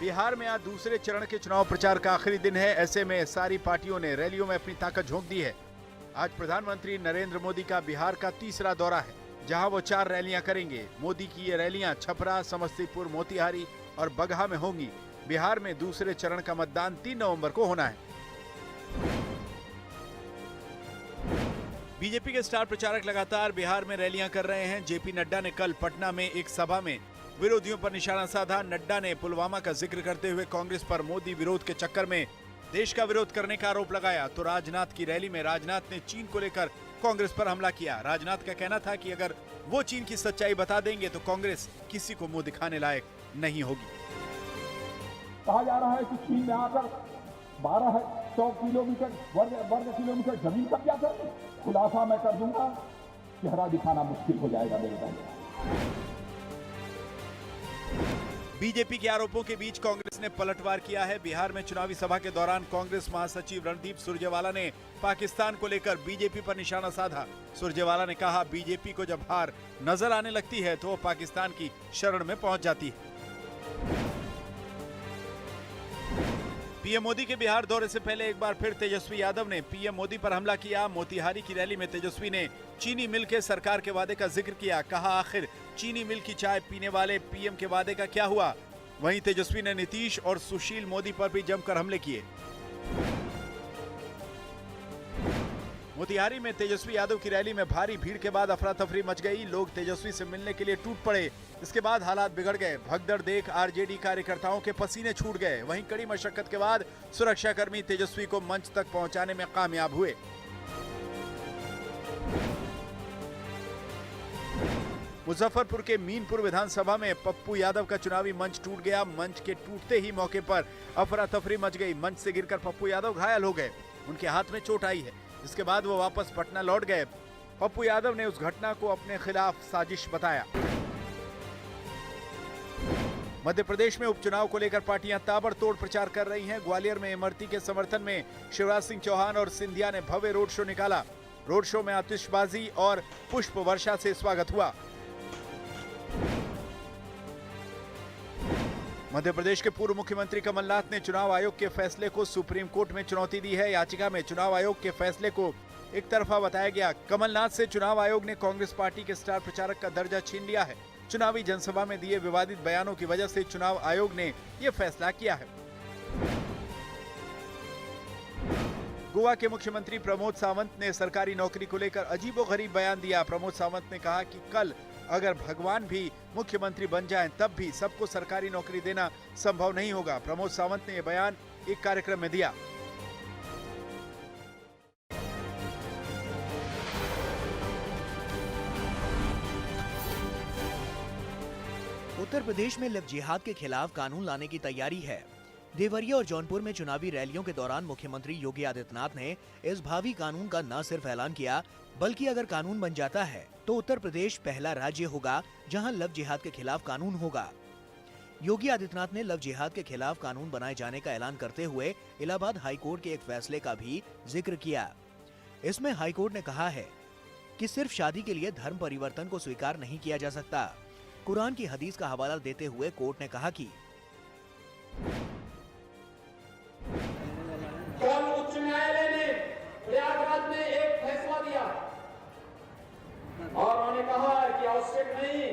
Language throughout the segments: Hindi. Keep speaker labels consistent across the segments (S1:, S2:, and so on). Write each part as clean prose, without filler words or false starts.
S1: बिहार में आज दूसरे चरण के चुनाव प्रचार का आखिरी दिन है। ऐसे में सारी पार्टियों ने रैलियों में अपनी ताकत झोंक दी है। आज प्रधानमंत्री नरेंद्र मोदी का बिहार का तीसरा दौरा है, जहां वो 4 रैलियां करेंगे। मोदी की ये रैलियां छपरा, समस्तीपुर, मोतिहारी और बगहा में होंगी। बिहार में दूसरे चरण का मतदान 3 नवंबर को होना है। बीजेपी के स्टार प्रचारक लगातार बिहार में रैलियां कर रहे हैं। जेपी नड्डा ने कल पटना में एक सभा में विरोधियों पर निशाना साधा। नड्डा ने पुलवामा का जिक्र करते हुए कांग्रेस पर मोदी विरोध के चक्कर में देश का विरोध करने का आरोप लगाया। तो राजनाथ की रैली में राजनाथ ने चीन को लेकर कांग्रेस पर हमला किया। राजनाथ का कहना था कि अगर वो चीन की सच्चाई बता देंगे तो कांग्रेस किसी को मुंह दिखाने लायक नहीं होगी।
S2: कहा जा रहा है कि चीन में आकर 1200 किलोमीटर वर्ग किलोमीटर जमीन कब्जा कर ली। खुलासा मैं कर दूंगा, चेहरा दिखाना मुश्किल हो जाएगा मेरे भाई।
S1: बीजेपी के आरोपों के बीच कांग्रेस ने पलटवार किया है। बिहार में चुनावी सभा के दौरान कांग्रेस महासचिव रणदीप सुरजेवाला ने पाकिस्तान को लेकर बीजेपी पर निशाना साधा। सुरजेवाला ने कहा, बीजेपी को जब हार नजर आने लगती है तो वो पाकिस्तान की शरण में पहुंच जाती है। पीएम मोदी के बिहार दौरे से पहले एक बार फिर तेजस्वी यादव ने पीएम मोदी पर हमला किया। मोतिहारी की रैली में तेजस्वी ने चीनी मिल के सरकार के वादे का जिक्र किया। कहा, आखिर चीनी मिल की चाय पीने वाले पीएम के वादे का क्या हुआ। वहीं तेजस्वी ने नीतीश और सुशील मोदी पर भी जमकर हमले किए। मोतिहारी में तेजस्वी यादव की रैली में भारी भीड़ के बाद अफरा तफरी मच गई। लोग तेजस्वी से मिलने के लिए टूट पड़े। इसके बाद हालात बिगड़ गए। भगदड़ देख आरजेडी कार्यकर्ताओं के पसीने छूट गए। वहीं कड़ी मशक्कत के बाद सुरक्षाकर्मी तेजस्वी को मंच तक पहुंचाने में कामयाब हुए। मुजफ्फरपुर के मीनपुर विधानसभा में पप्पू यादव का चुनावी मंच टूट गया। मंच के टूटते ही मौके पर अफरा तफरी मच गई। मंच से गिरकर पप्पू यादव घायल हो गए। उनके हाथ में चोट आई है। इसके बाद वो वापस पटना लौट गए। पप्पू यादव ने उस घटना को अपने खिलाफ साजिश बताया। मध्य प्रदेश में उपचुनाव को लेकर पार्टियां ताबड़तोड़ प्रचार कर रही हैं। ग्वालियर में इमरती के समर्थन में शिवराज सिंह चौहान और सिंधिया ने भव्य रोड शो निकाला। रोड शो में आतिशबाजी और पुष्प वर्षा से स्वागत हुआ। मध्य प्रदेश के पूर्व मुख्यमंत्री कमलनाथ ने चुनाव आयोग के फैसले को सुप्रीम कोर्ट में चुनौती दी है। याचिका में चुनाव आयोग के फैसले को एक तरफा बताया गया। कमलनाथ से चुनाव आयोग ने कांग्रेस पार्टी के स्टार प्रचारक का दर्जा छीन लिया है। चुनावी जनसभा में दिए विवादित बयानों की वजह से चुनाव आयोग ने यह फैसला किया है। गोवा के मुख्यमंत्री प्रमोद सावंत ने सरकारी नौकरी को लेकर अजीबोगरीब बयान दिया। प्रमोद सावंत ने कहा कि कल अगर भगवान भी मुख्यमंत्री बन जाएं, तब भी सबको सरकारी नौकरी देना संभव नहीं होगा। प्रमोद सावंत ने यह बयान एक कार्यक्रम में दिया।
S3: उत्तर प्रदेश में लव जिहाद के खिलाफ कानून लाने की तैयारी है। देवरिया और जौनपुर में चुनावी रैलियों के दौरान मुख्यमंत्री योगी आदित्यनाथ ने इस भावी कानून का न सिर्फ ऐलान किया, बल्कि अगर कानून बन जाता है तो उत्तर प्रदेश पहला राज्य होगा जहां लव जिहाद के खिलाफ कानून होगा। योगी आदित्यनाथ ने लव जिहाद के खिलाफ कानून बनाए जाने का ऐलान करते हुए इलाहाबाद हाईकोर्ट के एक फैसले का भी जिक्र किया। इसमें हाईकोर्ट ने कहा है कि सिर्फ शादी के लिए धर्म परिवर्तन को स्वीकार नहीं किया जा सकता। कुरान की हदीस का हवाला देते हुए कोर्ट ने कहा कि
S4: कल उच्च न्यायालय ने प्रयागराज में एक फैसला दिया और उन्होंने कहा कि आवश्यक नहीं,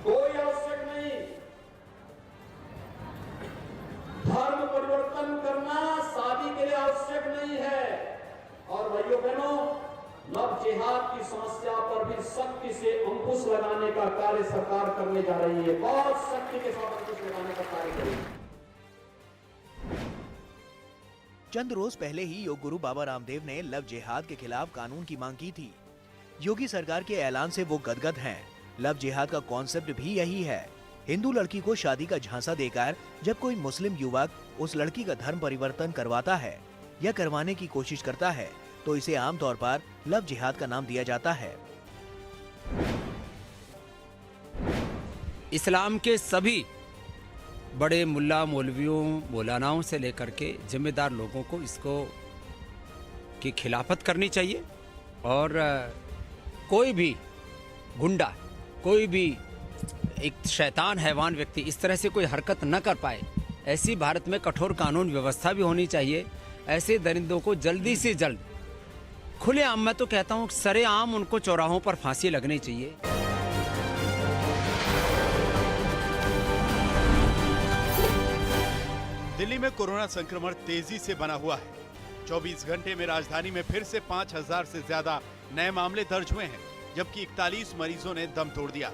S4: कोई आवश्यक नहीं, धर्म परिवर्तन करना शादी के लिए आवश्यक नहीं है। और भाइयों बहनों, लव जिहाद की समस्या पर भी सख्ती से अंकुश लगाने का कार्य सरकार करने जा रही है। बहुत सख्ती के साथ अंकुश लगाने का कार्य करेगी।
S3: चंद रोज पहले ही योग गुरु बाबा रामदेव ने लव जिहाद के खिलाफ कानून की मांग की थी। योगी सरकार के ऐलान से वो गदगद हैं। लव जिहाद का कॉन्सेप्ट भी यही है। हिंदू लड़की को शादी का झांसा देकर जब कोई मुस्लिम युवक उस लड़की का धर्म परिवर्तन करवाता है या करवाने की कोशिश करता है तो इसे आमतौर पर लव जिहाद का नाम दिया जाता है।
S5: इस्लाम के सभी बड़े मुल्ला मौलवियों मौलानाओं से लेकर के जिम्मेदार लोगों को इसको की खिलाफत करनी चाहिए। और कोई भी गुंडा, कोई भी एक शैतान हैवान व्यक्ति इस तरह से कोई हरकत न कर पाए, ऐसी भारत में कठोर कानून व्यवस्था भी होनी चाहिए। ऐसे दरिंदों को जल्दी से जल्द खुलेआम, मैं तो कहता हूँ सरेआम उनको चौराहों पर फांसी लगनी चाहिए।
S1: दिल्ली में कोरोना संक्रमण तेजी से बना हुआ है। 24 घंटे में राजधानी में फिर से 5000 से ज्यादा नए मामले दर्ज हुए हैं, जबकि 41 मरीजों ने दम तोड़ दिया।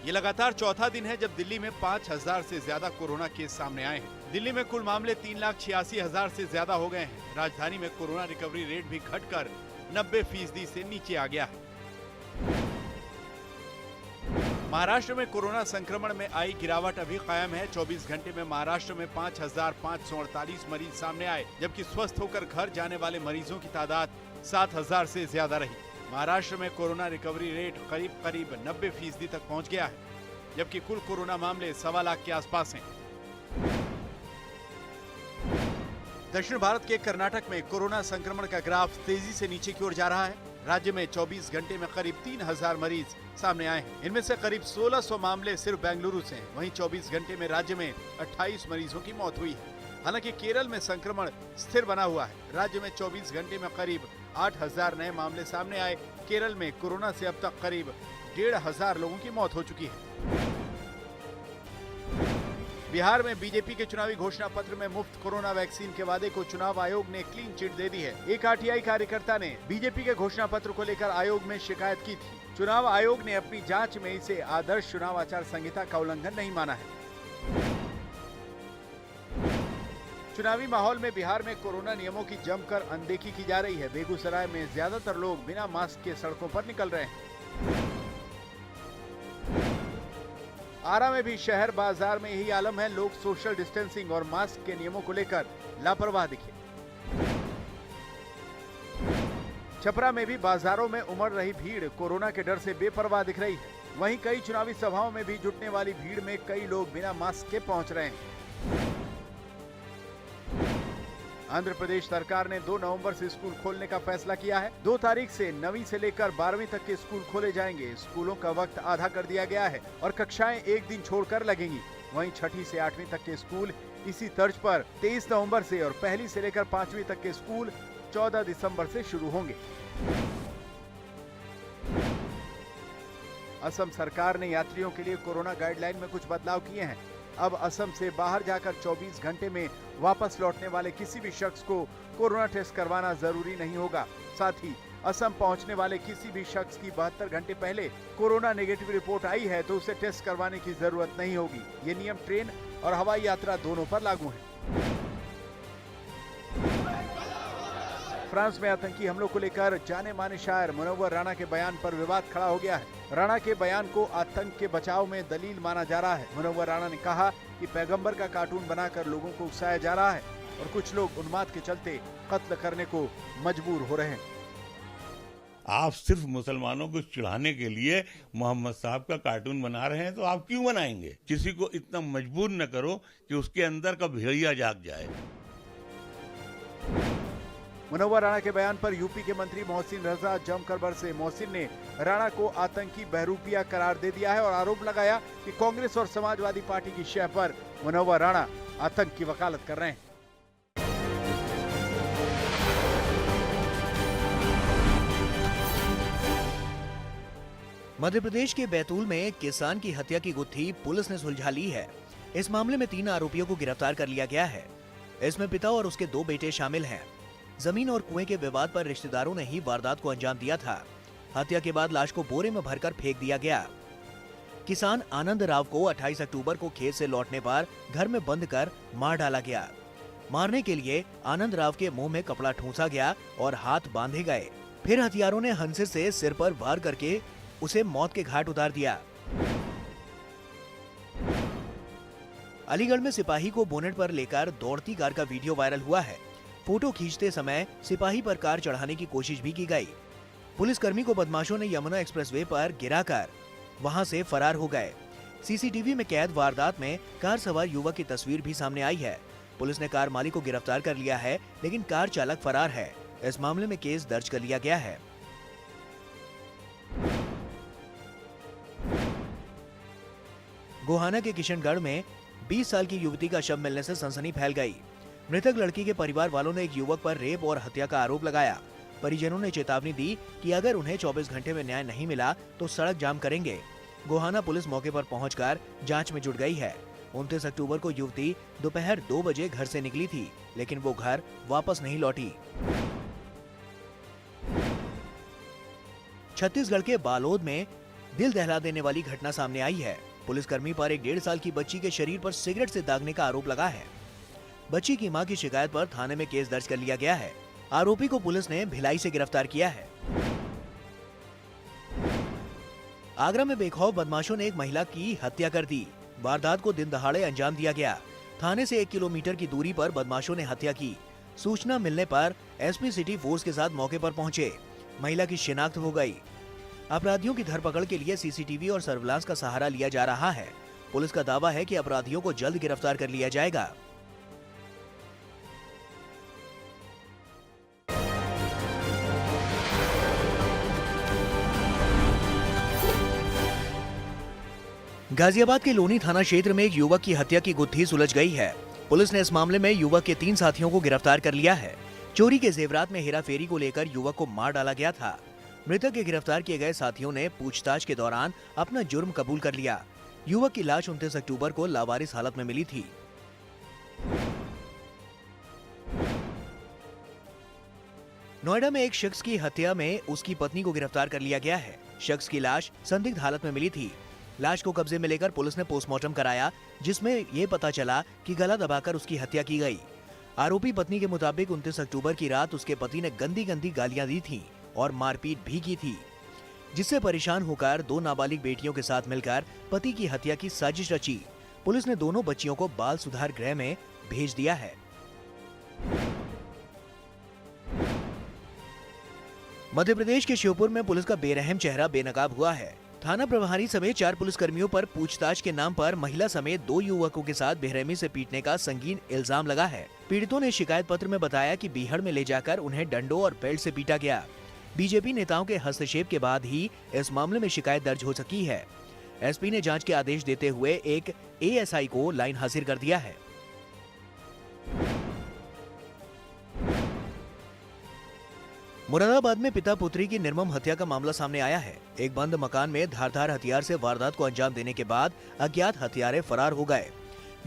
S1: ये लगातार चौथा दिन है जब दिल्ली में 5000 से ज्यादा कोरोना केस सामने आए हैं। दिल्ली में कुल मामले 3,86,000 से ज्यादा हो गए हैं। राजधानी में कोरोना रिकवरी रेट भी घटकर 90% से नीचे आ गया है। महाराष्ट्र में कोरोना संक्रमण में आई गिरावट अभी कायम है। 24 घंटे में महाराष्ट्र में 5,548 मरीज सामने आए, जबकि स्वस्थ होकर घर जाने वाले मरीजों की तादाद 7,000 से ज्यादा रही। महाराष्ट्र में कोरोना रिकवरी रेट करीब 90% तक पहुंच गया है, जबकि कुल कोरोना मामले 1.25 लाख के आसपास हैं। दक्षिण भारत के कर्नाटक में कोरोना संक्रमण का ग्राफ तेजी से नीचे की ओर जा रहा है। राज्य में 24 घंटे में करीब 3,000 मरीज सामने आए हैं। इनमें से करीब 1,600 मामले सिर्फ बेंगलुरु से हैं। वहीं 24 घंटे में राज्य में 28 मरीजों की मौत हुई है। हालांकि केरल में संक्रमण स्थिर बना हुआ है। राज्य में 24 घंटे में करीब 8,000 नए मामले सामने आए। केरल में कोरोना से अब तक करीब 1,500 लोगों की मौत हो चुकी है। बिहार में बीजेपी के चुनावी घोषणा पत्र में मुफ्त कोरोना वैक्सीन के वादे को चुनाव आयोग ने क्लीन चिट दे दी है। एक आरटीआई कार्यकर्ता ने बीजेपी के घोषणा पत्र को लेकर आयोग में शिकायत की थी। चुनाव आयोग ने अपनी जांच में इसे आदर्श चुनाव आचार संहिता का उल्लंघन नहीं माना है। चुनावी माहौल में बिहार में कोरोना नियमों की जमकर अनदेखी की जा रही है। बेगूसराय में ज्यादातर लोग बिना मास्क के सड़कों पर निकल रहे हैं। आरा में भी शहर बाजार में यही आलम है। लोग सोशल डिस्टेंसिंग और मास्क के नियमों को लेकर लापरवाह दिखे। छपरा में भी बाजारों में उमड़ रही भीड़ कोरोना के डर से बेपरवाह दिख रही है। वहीं कई चुनावी सभाओं में भी जुटने वाली भीड़ में कई लोग बिना मास्क के पहुंच रहे हैं। आंध्र प्रदेश सरकार ने 2 नवंबर से स्कूल खोलने का फैसला किया है। 2 तारीख से 9वीं से लेकर 12वीं तक के स्कूल खोले जाएंगे। स्कूलों का वक्त आधा कर दिया गया है और कक्षाएं एक दिन छोड़कर लगेंगी। वहीं 6ठी से 8वीं तक के स्कूल इसी तर्ज पर 23 नवंबर से और 1ली से लेकर 5वीं तक के स्कूल 14 दिसंबर से शुरू होंगे। असम सरकार ने यात्रियों के लिए कोरोना गाइडलाइन में कुछ बदलाव किए हैं। अब असम से बाहर जाकर 24 घंटे में वापस लौटने वाले किसी भी शख्स को कोरोना टेस्ट करवाना जरूरी नहीं होगा। साथ ही असम पहुंचने वाले किसी भी शख्स की 72 घंटे पहले कोरोना नेगेटिव रिपोर्ट आई है तो उसे टेस्ट करवाने की जरूरत नहीं होगी। ये नियम ट्रेन और हवाई यात्रा दोनों पर लागू है। फ्रांस में आतंकी हमलों को लेकर जाने माने शायर मुनव्वर राणा के बयान पर विवाद खड़ा हो गया है। राणा के बयान को आतंक के बचाव में दलील माना जा रहा है। मुनव्वर राणा ने कहा कि पैगंबर का कार्टून बनाकर लोगों को उकसाया जा रहा है और कुछ लोग उन्माद के चलते कत्ल करने को मजबूर हो रहे हैं।
S6: आप सिर्फ मुसलमानों को चिढ़ाने के लिए मोहम्मद साहब का कार्टून बना रहे हैं तो आप क्यों बनाएंगे? किसी को इतना मजबूर न करो कि उसके अंदर का भेड़िया जाग जाए।
S1: मुनव्वर राणा के बयान पर यूपी के मंत्री मोहसिन रजा जमकर बरसे। मोहसिन ने राणा को आतंकी बहरूपिया करार दे दिया है और आरोप लगाया कि कांग्रेस और समाजवादी पार्टी की शह पर मुनव्वर राणा आतंक की वकालत कर रहे हैं।
S3: मध्य प्रदेश के बैतूल में एक किसान की हत्या की गुत्थी पुलिस ने सुलझा ली है। इस मामले में 3 आरोपियों को गिरफ्तार कर लिया गया है। इसमें पिता और उसके 2 बेटे शामिल हैं। जमीन और कुएं के विवाद पर रिश्तेदारों ने ही वारदात को अंजाम दिया था। हत्या के बाद लाश को बोरे में भरकर फेंक दिया गया। किसान आनंद राव को 28 अक्टूबर को खेत से लौटने पर घर में बंद कर मार डाला गया। मारने के लिए आनंद राव के मुंह में कपड़ा ठूंसा गया और हाथ बांधे गए। फिर हथियारों ने हंसे से सिर पर वार करके उसे मौत के घाट उतार दिया। अलीगढ़ में सिपाही को बोनेट पर लेकर दौड़ती कार का वीडियो वायरल हुआ है। फोटो खींचते समय सिपाही पर कार चढ़ाने की कोशिश भी की गई। पुलिसकर्मी को बदमाशों ने यमुना एक्सप्रेसवे पर गिराकर वहां से फरार हो गए। सीसीटीवी में कैद वारदात में कार सवार युवक की तस्वीर भी सामने आई है। पुलिस ने कार मालिक को गिरफ्तार कर लिया है, लेकिन कार चालक फरार है। इस मामले में केस दर्ज कर लिया गया है। गोहाना के किशनगढ़ में 20 साल की युवती का शव मिलने से सनसनी फैल गई। मृतक लड़की के परिवार वालों ने एक युवक पर रेप और हत्या का आरोप लगाया। परिजनों ने चेतावनी दी कि अगर उन्हें 24 घंटे में न्याय नहीं मिला तो सड़क जाम करेंगे। गोहाना पुलिस मौके पर पहुंचकर जांच में जुट गई है। 29 अक्टूबर को युवती दोपहर 2 बजे घर से निकली थी, लेकिन वो घर वापस नहीं लौटी। छत्तीसगढ़ के बालोद में दिल दहला देने वाली घटना सामने आई है। पुलिसकर्मी पर एक 1.5 साल की बच्ची के शरीर पर सिगरेट से दागने का आरोप लगा है। बच्ची की मां की शिकायत पर थाने में केस दर्ज कर लिया गया है। आरोपी को पुलिस ने भिलाई से गिरफ्तार किया है। आगरा में बेखौफ बदमाशों ने एक महिला की हत्या कर दी। वारदात को दिन दहाड़े अंजाम दिया गया। थाने से 1 किलोमीटर की दूरी पर बदमाशों ने हत्या की। सूचना मिलने पर एसपी सिटी फोर्स के साथ मौके पर पहुंचे। महिला की शिनाख्त हो गई। अपराधियों की धरपकड़ के लिए सीसीटीवी और सर्विलांस का सहारा लिया जा रहा है। पुलिस का दावा है कि अपराधियों को जल्द गिरफ्तार कर लिया जाएगा। गाजियाबाद के लोनी थाना क्षेत्र में एक युवक की हत्या की गुत्थी सुलझ गई है। पुलिस ने इस मामले में युवक के 3 साथियों को गिरफ्तार कर लिया है। चोरी के जेवरात में हेराफेरी को लेकर युवक को मार डाला गया था। मृतक के गिरफ्तार किए गए साथियों ने पूछताछ के दौरान अपना जुर्म कबूल कर लिया। युवक की लाश 29 अक्टूबर को लावारिस हालत में मिली थी। नोएडा में एक शख्स की हत्या में उसकी पत्नी को गिरफ्तार कर लिया गया है। शख्स की लाश संदिग्ध हालत में मिली थी। लाश को कब्जे में लेकर पुलिस ने पोस्टमार्टम कराया, जिसमें ये पता चला कि गला दबाकर उसकी हत्या की गई। आरोपी पत्नी के मुताबिक 29 अक्टूबर की रात उसके पति ने गंदी गंदी गालियां दी थीं और मारपीट भी की थी, जिससे परेशान होकर 2 नाबालिग बेटियों के साथ मिलकर पति की हत्या की साजिश रची। पुलिस ने दोनों बच्चियों को बाल सुधार गृह में भेज दिया है। मध्य प्रदेश के श्योपुर में पुलिस का बेरहम चेहरा बेनकाब हुआ है। थाना प्रभारी समेत 4 पुलिसकर्मियों पर पूछताछ के नाम पर महिला समेत 2 युवकों के साथ बेरहमी से पीटने का संगीन इल्जाम लगा है। पीड़ितों ने शिकायत पत्र में बताया कि बीहड़ में ले जाकर उन्हें डंडों और बेल्ट से पीटा गया। बीजेपी नेताओं के हस्तक्षेप के बाद ही इस मामले में शिकायत दर्ज हो सकी है। एसपी ने जांच के आदेश देते हुए एक एएसआई को लाइन हाजिर कर दिया है। मुरादाबाद में पिता पुत्री की निर्मम हत्या का मामला सामने आया है। एक बंद मकान में धारदार हथियार से वारदात को अंजाम देने के बाद अज्ञात हत्यारे फरार हो गए।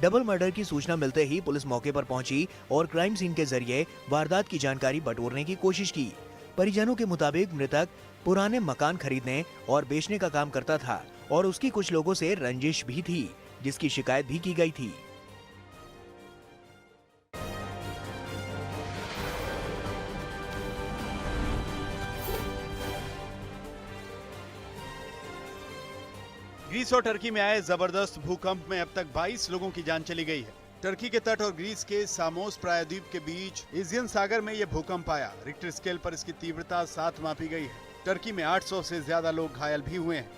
S3: डबल मर्डर की सूचना मिलते ही पुलिस मौके पर पहुंची और क्राइम सीन के जरिए वारदात की जानकारी बटोरने की कोशिश की। परिजनों के मुताबिक मृतक पुराने मकान खरीदने और बेचने का काम करता था और उसकी कुछ लोगों से रंजिश भी थी, जिसकी शिकायत भी की गई थी।
S1: ग्रीस और टर्की में आए जबरदस्त भूकंप में अब तक 22 लोगों की जान चली गई है। टर्की के तट और ग्रीस के सामोस प्रायद्वीप के बीच एजियन सागर में यह भूकंप आया। रिक्टर स्केल पर इसकी तीव्रता 7 मापी गई है। टर्की में 800 से ज्यादा लोग घायल भी हुए हैं।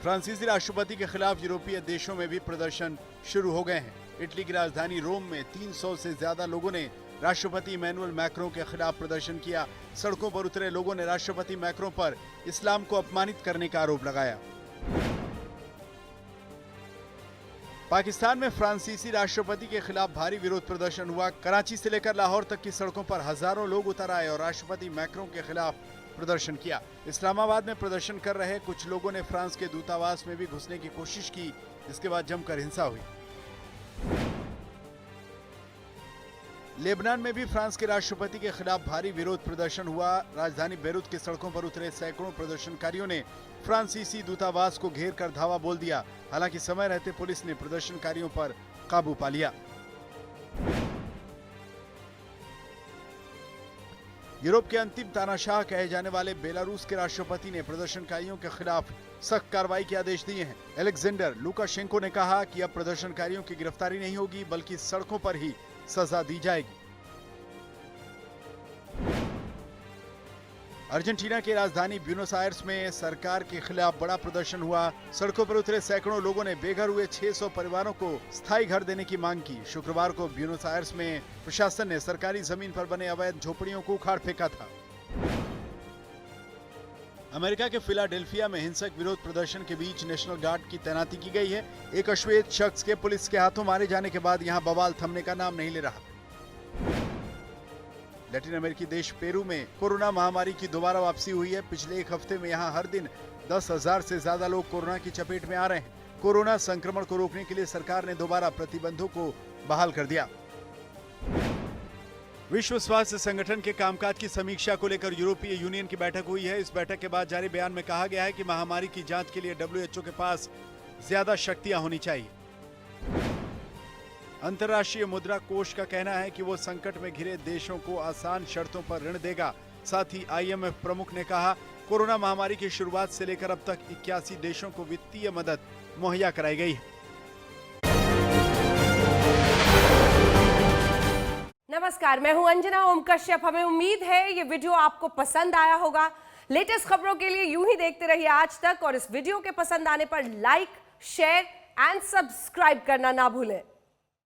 S1: फ्रांसीसी राष्ट्रपति के खिलाफ यूरोपीय देशों में भी प्रदर्शन शुरू हो गए हैं। इटली की राजधानी रोम में 300 से ज्यादा लोगों ने राष्ट्रपति इमैनुअल मैक्रों के खिलाफ प्रदर्शन किया। सड़कों पर उतरे लोगों ने राष्ट्रपति मैक्रों पर इस्लाम को अपमानित करने का आरोप लगाया। पाकिस्तान में फ्रांसीसी राष्ट्रपति के खिलाफ भारी विरोध प्रदर्शन हुआ। कराची से लेकर लाहौर तक की सड़कों पर हजारों लोग उतर आए और राष्ट्रपति मैक्रों के खिलाफ प्रदर्शन किया। इस्लामाबाद में प्रदर्शन कर रहे कुछ लोगों ने फ्रांस के दूतावास में भी घुसने की कोशिश की, जिसके बाद जमकर हिंसा हुई। लेबनान में भी फ्रांस के राष्ट्रपति के खिलाफ भारी विरोध प्रदर्शन हुआ। राजधानी बेरूत की सड़कों पर उतरे सैकड़ों प्रदर्शनकारियों ने फ्रांसीसी दूतावास को घेर कर धावा बोल दिया। हालांकि समय रहते पुलिस ने प्रदर्शनकारियों पर काबू पा लिया। यूरोप के अंतिम तानाशाह कहे जाने वाले बेलारूस के राष्ट्रपति ने प्रदर्शनकारियों के खिलाफ सख्त कार्रवाई के आदेश दिए हैं। अलेक्जेंडर लुकाशेंको ने कहा कि अब प्रदर्शनकारियों की गिरफ्तारी नहीं होगी, बल्कि सड़कों पर ही सजा दी जाएगी। अर्जेंटीना की राजधानी ब्यूनोस आयर्स में सरकार के खिलाफ बड़ा प्रदर्शन हुआ। सड़कों पर उतरे सैकड़ों लोगों ने बेघर हुए 600 परिवारों को स्थायी घर देने की मांग की। शुक्रवार को ब्यूनोस आयर्स में प्रशासन ने सरकारी जमीन पर बने अवैध झोपड़ियों को उखाड़ फेंका था। अमेरिका के फिलाडेल्फिया में हिंसक विरोध प्रदर्शन के बीच नेशनल गार्ड की तैनाती की गई है। एक अश्वेत शख्स के पुलिस के हाथों मारे जाने के बाद यहां बवाल थमने का नाम नहीं ले रहा। लैटिन अमेरिकी देश पेरू में कोरोना महामारी की दोबारा वापसी हुई है। पिछले एक हफ्ते में यहां हर दिन 10,000 से ज्यादा लोग कोरोना की चपेट में आ रहे हैं। कोरोना संक्रमण को रोकने के लिए सरकार ने दोबारा प्रतिबंधों को बहाल कर दिया। विश्व स्वास्थ्य संगठन के कामकाज की समीक्षा को लेकर यूरोपीय यूनियन की बैठक हुई है। इस बैठक के बाद जारी बयान में कहा गया है कि महामारी की जांच के लिए WHO के पास ज्यादा शक्तियां होनी चाहिए। अंतर्राष्ट्रीय मुद्रा कोष का कहना है कि वो संकट में घिरे देशों को आसान शर्तों पर ऋण देगा। साथ ही IMF प्रमुख ने कहा, कोरोना महामारी की शुरुआत से लेकर अब तक 81 देशों को वित्तीय मदद मुहैया कराई गई है।
S7: नमस्कार, मैं हूं अंजना ओम कश्यप। हमें उम्मीद है ये वीडियो आपको पसंद आया होगा। लेटेस्ट खबरों के लिए यूं ही देखते रहिए आज तक, और इस वीडियो के पसंद आने पर लाइक, शेयर एंड सब्सक्राइब करना ना भूलें।